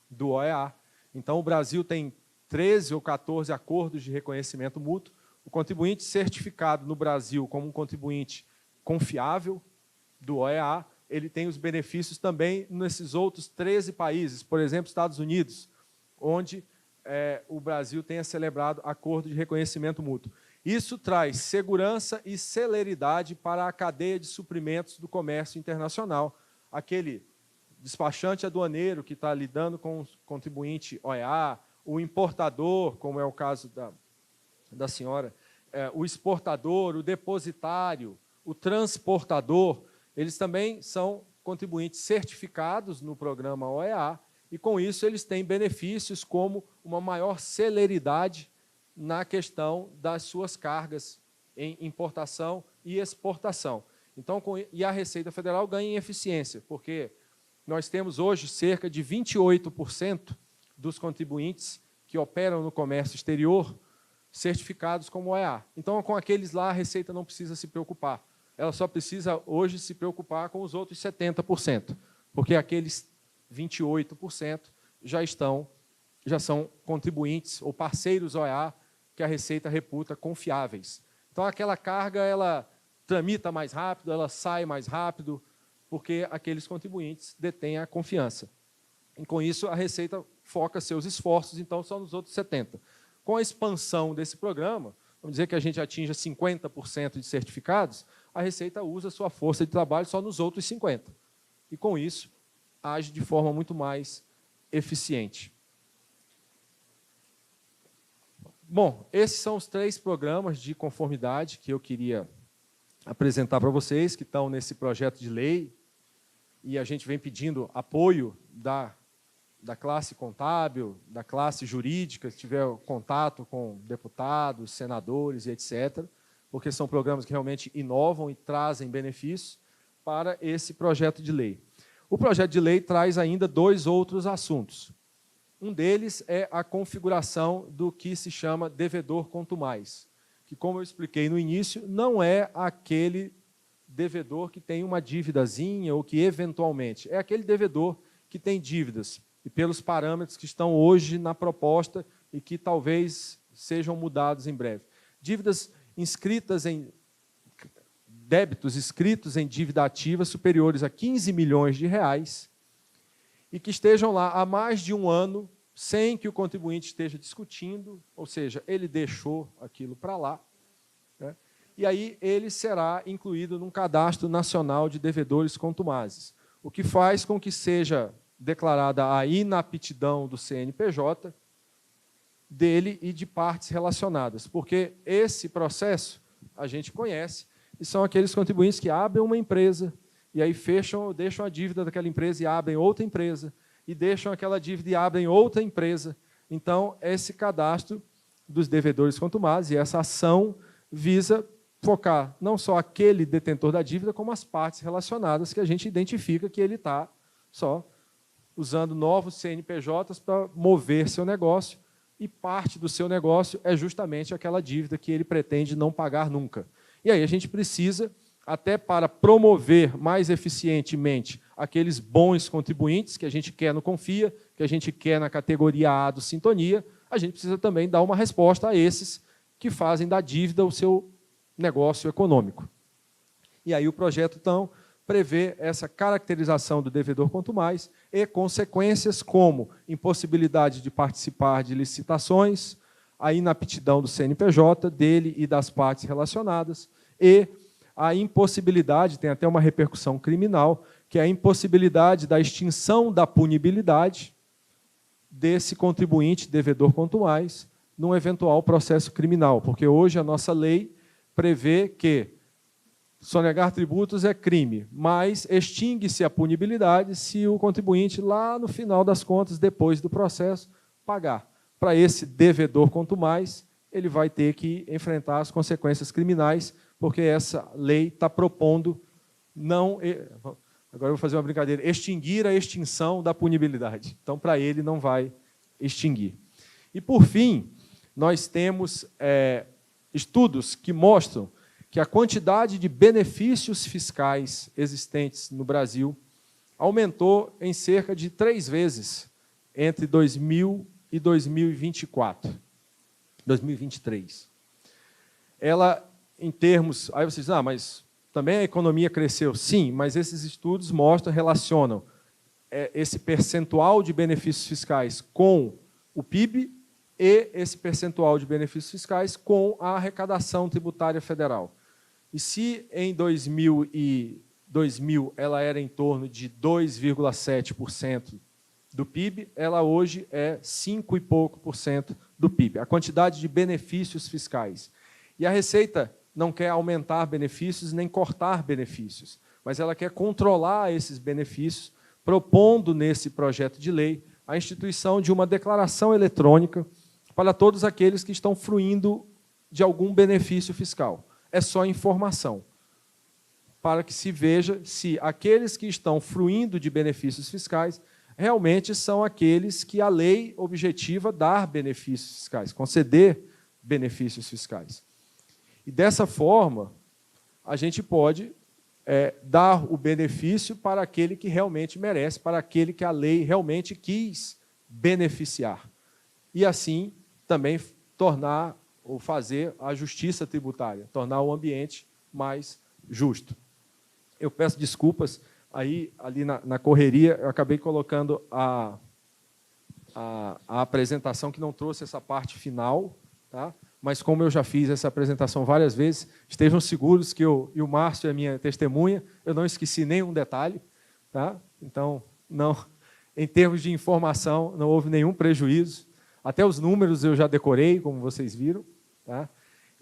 do OEA. Então, o Brasil tem 13 ou 14 acordos de reconhecimento mútuo. O contribuinte certificado no Brasil como um contribuinte confiável do OEA, ele tem os benefícios também nesses outros 13 países, por exemplo, Estados Unidos, onde o Brasil tenha celebrado acordo de reconhecimento mútuo. Isso traz segurança e celeridade para a cadeia de suprimentos do comércio internacional. Aquele despachante aduaneiro que está lidando com o contribuinte OEA, o importador, como é o caso da senhora, o exportador, o depositário, o transportador, eles também são contribuintes certificados no programa OEA e, com isso, eles têm benefícios como uma maior celeridade na questão das suas cargas em importação e exportação. Então, e a Receita Federal ganha em eficiência, porque nós temos hoje cerca de 28% dos contribuintes que operam no comércio exterior certificados como OEA. Então, com aqueles lá, a Receita não precisa se preocupar. Ela só precisa, hoje, se preocupar com os outros 70%, porque aqueles 28% já são contribuintes ou parceiros OEA que a Receita reputa confiáveis. Então, aquela carga, ela tramita mais rápido, ela sai mais rápido, porque aqueles contribuintes detêm a confiança. E, com isso, a Receita foca seus esforços, então, só nos outros 70%. Com a expansão desse programa, vamos dizer que a gente atinja 50% de certificados, a Receita usa sua força de trabalho só nos outros 50%. E, com isso, age de forma muito mais eficiente. Bom, esses são os 3 programas de conformidade que eu queria apresentar para vocês, que estão nesse projeto de lei, e a gente vem pedindo apoio da classe contábil, da classe jurídica, se tiver contato com deputados, senadores e etc., porque são programas que realmente inovam e trazem benefícios para esse projeto de lei. O projeto de lei traz ainda 2 outros assuntos. Um deles é a configuração do que se chama devedor contumaz, que, como eu expliquei no início, não é aquele devedor que tem uma dívidazinha ou que, eventualmente, é aquele devedor que tem dívidas, e pelos parâmetros que estão hoje na proposta e que talvez sejam mudados em breve. Dívidas inscritas em débitos escritos em dívida ativa superiores a 15 milhões de reais e que estejam lá há mais de um ano sem que o contribuinte esteja discutindo, ou seja, ele deixou aquilo para lá, né? E aí ele será incluído num cadastro nacional de devedores contumazes, o que faz com que seja declarada a inaptidão do CNPJ dele e de partes relacionadas, porque esse processo a gente conhece, e são aqueles contribuintes que abrem uma empresa e aí deixam a dívida daquela empresa e abrem outra empresa, e deixam aquela dívida e abrem outra empresa. Então, esse cadastro dos devedores contumazes e essa ação visa focar não só aquele detentor da dívida, como as partes relacionadas que a gente identifica que ele está só usando novos CNPJs para mover seu negócio e parte do seu negócio é justamente aquela dívida que ele pretende não pagar nunca. E aí a gente precisa, até para promover mais eficientemente aqueles bons contribuintes que a gente quer no Confia, que a gente quer na categoria A do Sintonia, a gente precisa também dar uma resposta a esses que fazem da dívida o seu negócio econômico. E aí o projeto, então, prevê essa caracterização do devedor quanto mais e consequências como impossibilidade de participar de licitações, a inaptidão do CNPJ, dele e das partes relacionadas, e a impossibilidade, tem até uma repercussão criminal, que é a impossibilidade da extinção da punibilidade desse contribuinte devedor quanto mais num eventual processo criminal, porque hoje a nossa lei prevê que sonegar tributos é crime, mas extingue-se a punibilidade se o contribuinte, lá no final das contas, depois do processo, pagar. Para esse devedor quanto mais, ele vai ter que enfrentar as consequências criminais, porque essa lei está propondo não... Agora eu vou fazer uma brincadeira. Extinguir a extinção da punibilidade. Então, para ele, não vai extinguir. E, por fim, nós temos estudos que mostram que a quantidade de benefícios fiscais existentes no Brasil aumentou em cerca de 3 vezes entre 2000 e 2023. Ela, em termos... Aí vocês dizem, mas também a economia cresceu. Sim, mas esses estudos mostram, relacionam esse percentual de benefícios fiscais com o PIB e esse percentual de benefícios fiscais com a arrecadação tributária federal. E se em 2000 ela era em torno de 2,7% do PIB, ela hoje é 5 e pouco por cento do PIB, a quantidade de benefícios fiscais. E a Receita não quer aumentar benefícios nem cortar benefícios, mas ela quer controlar esses benefícios, propondo nesse projeto de lei a instituição de uma declaração eletrônica para todos aqueles que estão fruindo de algum benefício fiscal. É só informação, para que se veja se aqueles que estão fruindo de benefícios fiscais realmente são aqueles que a lei objetiva dar benefícios fiscais, conceder benefícios fiscais. E, dessa forma, a gente pode dar o benefício para aquele que realmente merece, para aquele que a lei realmente quis beneficiar. E, assim, também tornar ou fazer a justiça tributária, tornar o ambiente mais justo. Eu peço desculpas, ali na correria, eu acabei colocando a apresentação que não trouxe essa parte final, tá? Mas como eu já fiz essa apresentação várias vezes, estejam seguros que e o Márcio é minha testemunha, eu não esqueci nenhum detalhe, tá? Então, não, em termos de informação, não houve nenhum prejuízo. Até os números eu já decorei, como vocês viram. Tá?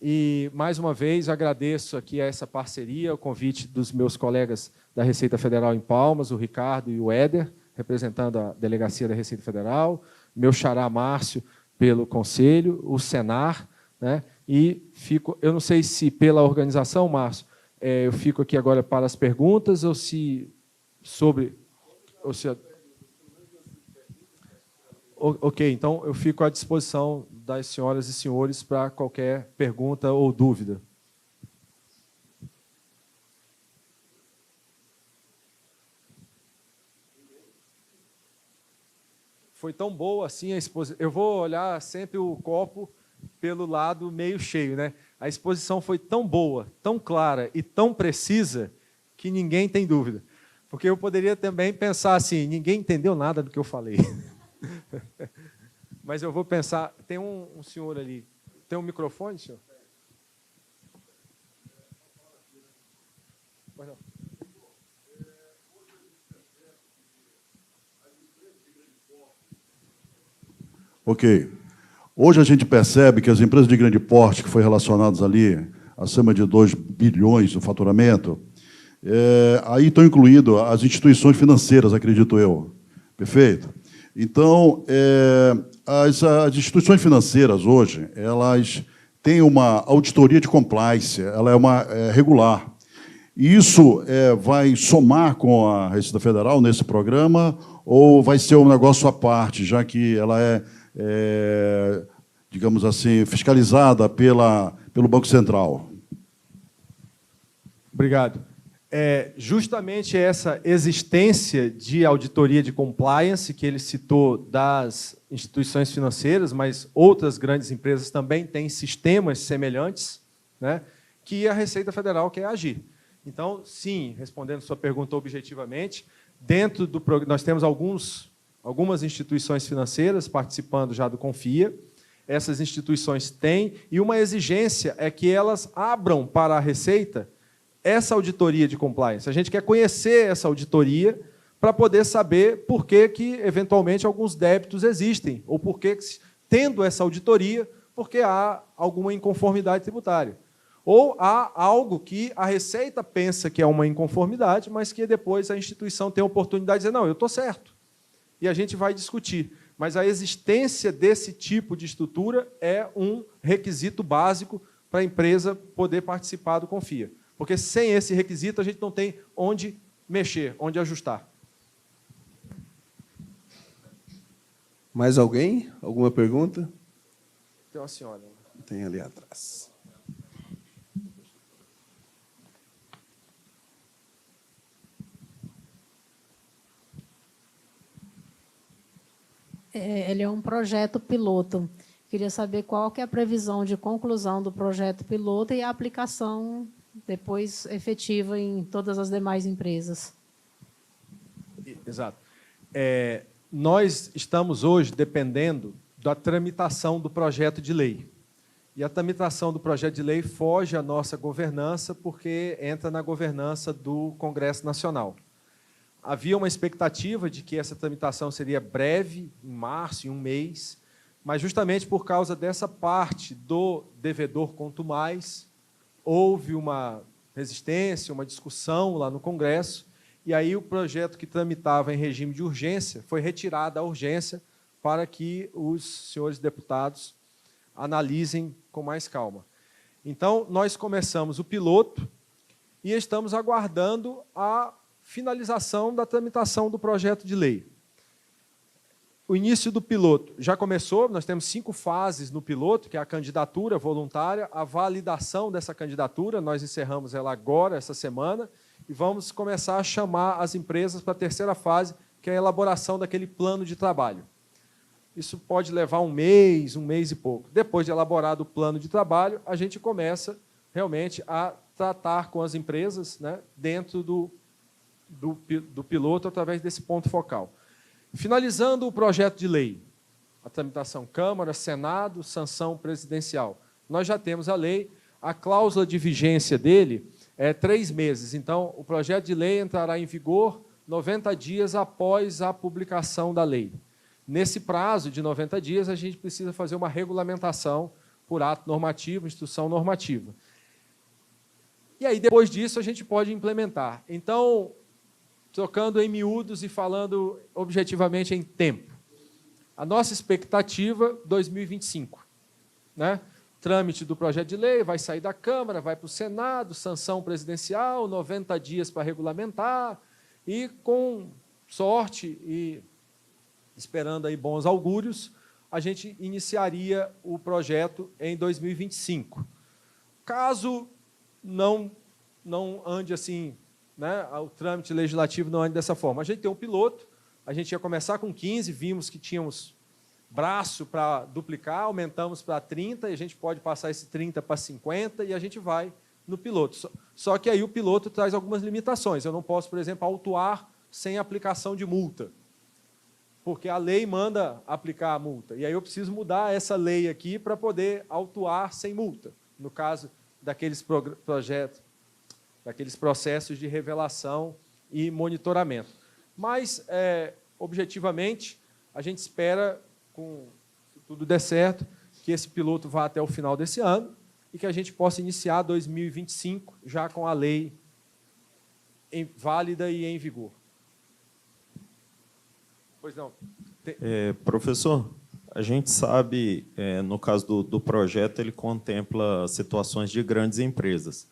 E, mais uma vez, agradeço aqui a essa parceria, o convite dos meus colegas da Receita Federal em Palmas, o Ricardo e o Éder, representando a Delegacia da Receita Federal, meu xará Márcio pelo Conselho, o Senar, né? E eu não sei se pela organização, Márcio, eu fico aqui agora para as perguntas ou se Ok, então eu fico à disposição das senhoras e senhores para qualquer pergunta ou dúvida. Foi tão boa assim a exposição. Eu vou olhar sempre o copo pelo lado meio cheio, né? A exposição foi tão boa, tão clara e tão precisa que ninguém tem dúvida. Porque eu poderia também pensar assim, ninguém entendeu nada do que eu falei. Mas eu vou pensar... Tem um senhor ali. Tem um microfone, senhor? Pois não. Ok. Hoje a gente percebe que as empresas de grande porte, que foram relacionadas ali, acima de 2 bilhões do faturamento, aí estão incluídas as instituições financeiras, acredito eu. Perfeito? Então, as instituições financeiras hoje, elas têm uma auditoria de compliance, ela é regular. E isso vai somar com a Receita Federal nesse programa ou vai ser um negócio à parte, já que ela é digamos assim, fiscalizada pelo Banco Central? Obrigado. Justamente essa existência de auditoria de compliance que ele citou das instituições financeiras, mas outras grandes empresas também têm sistemas semelhantes, né, que a Receita Federal quer agir. Então, sim, respondendo sua pergunta objetivamente, dentro do nós temos algumas instituições financeiras participando já do Confia. Essas instituições têm, e uma exigência é que elas abram para a Receita essa auditoria de compliance. A gente quer conhecer essa auditoria para poder saber por que, eventualmente, alguns débitos existem, ou por que, tendo essa auditoria, porque há alguma inconformidade tributária. Ou há algo que a Receita pensa que é uma inconformidade, mas que depois a instituição tem a oportunidade de dizer, não, eu estou certo. E a gente vai discutir. Mas a existência desse tipo de estrutura é um requisito básico para a empresa poder participar do Confia. Porque sem esse requisito a gente não tem onde mexer, onde ajustar. Mais alguém? Alguma pergunta? Tem uma senhora. Tem ali atrás. Ele é um projeto piloto. Queria saber qual que é a previsão de conclusão do projeto piloto e a aplicação depois efetiva em todas as demais empresas. Exato. Nós estamos hoje dependendo da tramitação do projeto de lei. E a tramitação do projeto de lei foge à nossa governança, porque entra na governança do Congresso Nacional. Havia uma expectativa de que essa tramitação seria breve, em março, em um mês, mas justamente por causa dessa parte do devedor contumaz, houve uma resistência, uma discussão lá no Congresso, e aí o projeto que tramitava em regime de urgência foi retirado da urgência para que os senhores deputados analisem com mais calma. Então, nós começamos o piloto e estamos aguardando a finalização da tramitação do projeto de lei. O início do piloto já começou, nós temos 5 fases no piloto, que é a candidatura voluntária, a validação dessa candidatura, nós encerramos ela agora, essa semana, e vamos começar a chamar as empresas para a terceira fase, que é a elaboração daquele plano de trabalho. Isso pode levar um mês e pouco. Depois de elaborado o plano de trabalho, a gente começa realmente a tratar com as empresas, né, dentro do piloto, através desse ponto focal. Finalizando o projeto de lei, a tramitação Câmara, Senado, sanção presidencial. Nós já temos a lei, a cláusula de vigência dele é 3 meses. Então, o projeto de lei entrará em vigor 90 dias após a publicação da lei. Nesse prazo de 90 dias, a gente precisa fazer uma regulamentação por ato normativo, instrução normativa. E aí, depois disso, a gente pode implementar. Então, trocando em miúdos e falando objetivamente em tempo. A nossa expectativa, 2025. Né? Trâmite do projeto de lei, vai sair da Câmara, vai para o Senado, sanção presidencial, 90 dias para regulamentar, e com sorte e esperando aí bons augúrios, a gente iniciaria o projeto em 2025. Caso não ande assim, né, o trâmite legislativo não ande dessa forma. A gente tem um piloto, a gente ia começar com 15, vimos que tínhamos braço para duplicar, aumentamos para 30, e a gente pode passar esse 30 para 50, e a gente vai no piloto. Só que aí o piloto traz algumas limitações. Eu não posso, por exemplo, autuar sem aplicação de multa, porque a lei manda aplicar a multa. E aí eu preciso mudar essa lei aqui para poder autuar sem multa, no caso daqueles projetos, daqueles processos de revelação e monitoramento. Mas, objetivamente, a gente espera, se tudo der certo, que esse piloto vá até o final desse ano e que a gente possa iniciar 2025 já com a lei válida e em vigor. Pois não. Professor, a gente sabe, no caso do projeto, ele contempla situações de grandes empresas,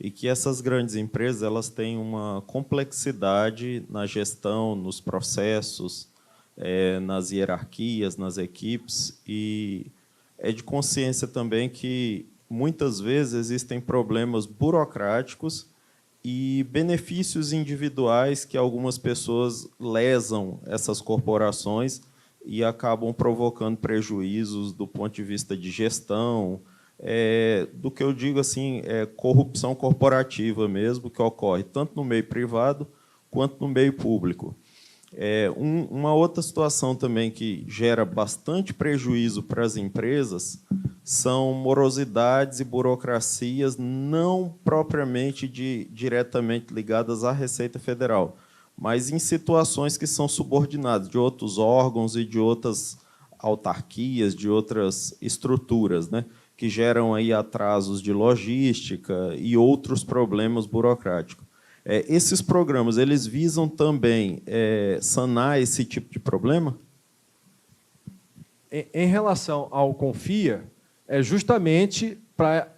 e que essas grandes empresas elas têm uma complexidade na gestão, nos processos, nas hierarquias, nas equipes, e é de consciência também que, muitas vezes, existem problemas burocráticos e benefícios individuais que algumas pessoas lesam essas corporações e acabam provocando prejuízos do ponto de vista de gestão, do que eu digo assim, corrupção corporativa mesmo, que ocorre tanto no meio privado quanto no meio público. Uma outra situação também que gera bastante prejuízo para as empresas são morosidades e burocracias não propriamente diretamente ligadas à Receita Federal, mas em situações que são subordinadas de outros órgãos e de outras autarquias, de outras estruturas, né, que geram aí atrasos de logística e outros problemas burocráticos. Esses programas, eles visam também sanar esse tipo de problema? Em relação ao Confia, é justamente para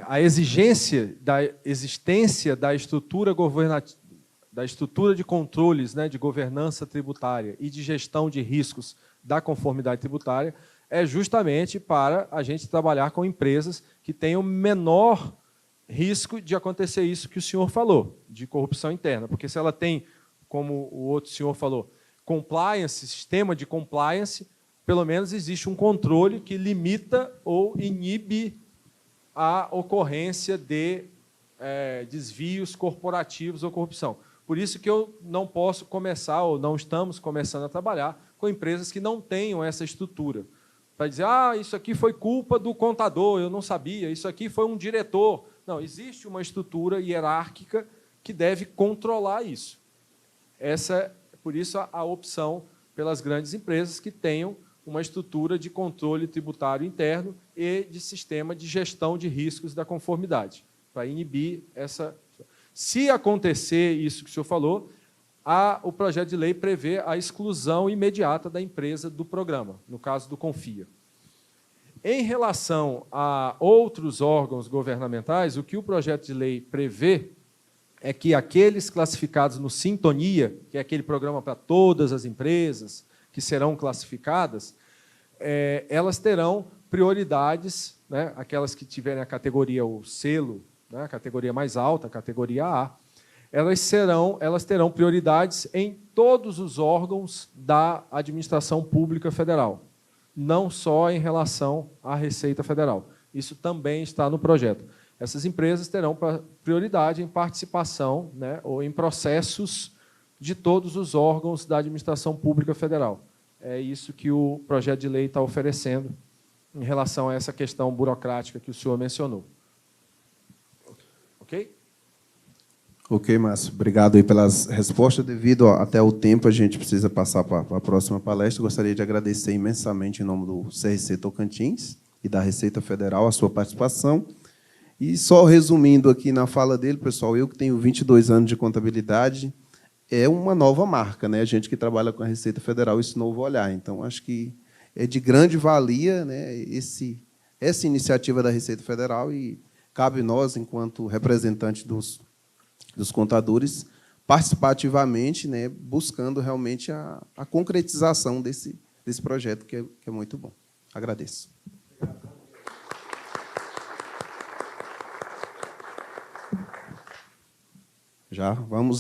a exigência da existência da estrutura governativa, da estrutura de controles, né, de governança tributária e de gestão de riscos da conformidade tributária, é justamente para a gente trabalhar com empresas que tenham menor risco de acontecer isso que o senhor falou, de corrupção interna. Porque se ela tem, como o outro senhor falou, compliance, sistema de compliance, pelo menos existe um controle que limita ou inibe a ocorrência de desvios corporativos ou corrupção. Por isso que eu não posso começar, ou não estamos começando a trabalhar com empresas que não tenham essa estrutura. Para dizer, isso aqui foi culpa do contador, eu não sabia, isso aqui foi um diretor. Não, existe uma estrutura hierárquica que deve controlar isso. Por isso, a opção pelas grandes empresas que tenham uma estrutura de controle tributário interno e de sistema de gestão de riscos da conformidade, para inibir essa... Se acontecer isso que o senhor falou, o projeto de lei prevê a exclusão imediata da empresa do programa, no caso do Confia. Em relação a outros órgãos governamentais, o que o projeto de lei prevê é que aqueles classificados no Sintonia, que é aquele programa para todas as empresas que serão classificadas, elas terão prioridades, né, aquelas que tiverem a categoria, o selo, né, a categoria mais alta, a categoria A, elas terão prioridades em todos os órgãos da administração pública federal, não só em relação à Receita Federal. Isso também está no projeto. Essas empresas terão prioridade em participação, né, ou em processos de todos os órgãos da administração pública federal. É isso que o projeto de lei está oferecendo em relação a essa questão burocrática que o senhor mencionou. Ok? Ok, Márcio. Obrigado aí pelas respostas. Devido até o tempo, a gente precisa passar para a próxima palestra. Gostaria de agradecer imensamente, em nome do CRC Tocantins e da Receita Federal, a sua participação. E só resumindo aqui na fala dele, pessoal, eu que tenho 22 anos de contabilidade, é uma nova marca, né? A gente que trabalha com a Receita Federal, esse novo olhar. Então, acho que é de grande valia, né, essa iniciativa da Receita Federal, e cabe nós, enquanto representantes dos contadores, participar ativamente, né, buscando realmente a concretização desse projeto, que é muito bom. Agradeço. Já vamos